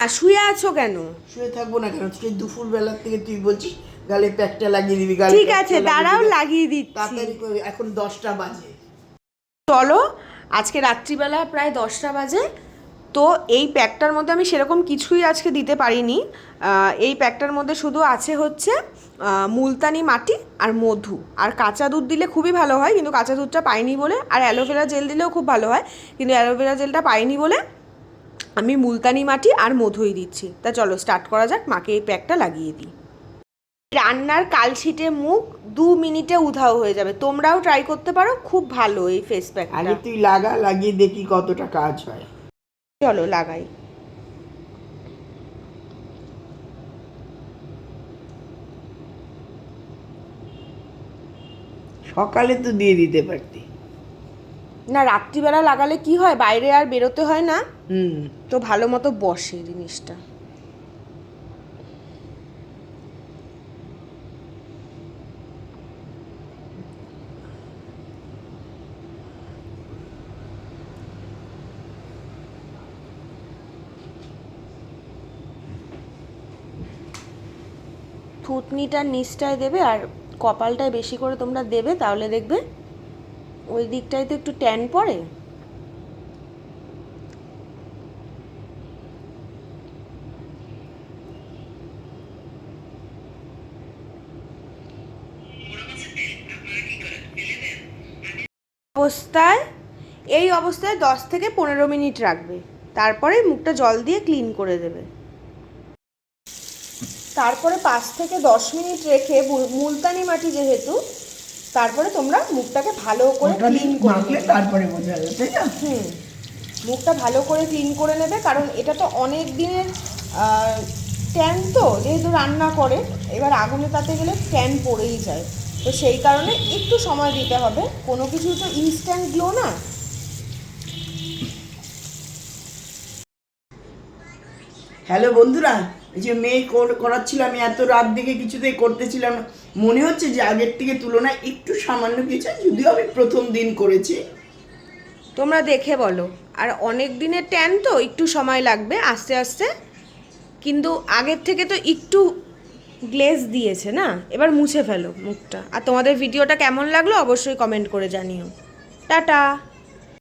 আর শুয়ে আছো কেন? শুয়ে থাকবো না কেন? সেই দুপুর বেলার থেকে তুই বলছিস গালে প্যাকটা লাগিয়ে দিবি, গালে ঠিক আছে, দাঁড়াও লাগিয়ে দিচ্ছি। তাড়াতাড়ি করে, এখন 10টা বাজে। চলো, আজকে রাত্রিবেলা প্রায় 10টা বাজে। তো এই প্যাকটার মধ্যে আমি সেরকম কিছুই আজকে দিতে পারিনি। এই প্যাকটার মধ্যে শুধু আছে হচ্ছে মুলতানি মাটি আর মধু, আর কাঁচা দুধ দিলে খুবই ভালো হয়, কিন্তু কাঁচা দুধটা পাইনি বলে, আর অ্যালোভেরা জেল দিলেও খুব ভালো হয়, কিন্তু অ্যালোভেরা জেলটা পাইনি বলে আমি মুলতানি মাটি আর মধুই দিচ্ছি। তা চলো স্টার্ট করা যাক, মাকে এই প্যাকটা লাগিয়ে দিই। রান্নার কালশিটে মুখ 2 মিনিটে উধাও হয়ে যাবে। তোমরাও ট্রাই করতে পারো, খুব ভালো এই ফেস প্যাকটা। আগে তুই লাগিয়ে দেখি কতটা কাজ হয়। চলো লাগাই। সকালে তো দিয়ে দিতে পারতি না, রাত্রিবেলা লাগালে কি হয়, বাইরে আর বেরোতে হয় না, হুম। তো ভালো মতো বসে জিনিসটা। থুতনিটার নিচটায় দেবে আর কপালটায় বেশি করে তোমরা দেবে, তাহলে দেখবে ওই দিকটায় তো একটু ট্যান পড়ে। অবস্থায় এই অবস্থায় 10 থেকে 15 মিনিট রাখবে, তারপরে মুখটা জল দিয়ে ক্লিন করে দেবে। তারপরে 5 থেকে 10 মিনিট রেখে, মুলতানি মাটি যেহেতু, তারপরে তোমরা মুখটাকে ভালো করে ক্লিন করে নেবে। তারপরে বোঝা যাবে, তাই না? মুখটা ভালো করে ক্লিন করে নেবে, কারণ এটা তো অনেক দিনের ট্যান, তো যেহেতু রান্না করে, এবার আগুনে তাতে গেলে ট্যান পড়েই যায়, তো সেই কারণে একটু সময় দিতে হবে। কোনো কিছু তো ইনস্ট্যান্ট গ্লো না। হ্যালো বন্ধুরা, এই যে মেয়ে করাচ্ছিল, আমি এত রাত দেখে কিছুতেই করতেছিলাম না। মনে হচ্ছে যে আগের থেকে তুলনায় একটু সামান্য কিছু, যদিও আমি প্রথম দিন করেছি। তোমরা দেখে বলো। আর অনেক দিনের ট্যান তো একটু সময় লাগবে আস্তে আস্তে, কিন্তু আগের থেকে তো একটু গ্লেজ দিয়েছে না। এবার মুছে ফেলো মুখটা। আর তোমাদের ভিডিওটা কেমন লাগলো অবশ্যই কমেন্ট করে জানিও। টাটা।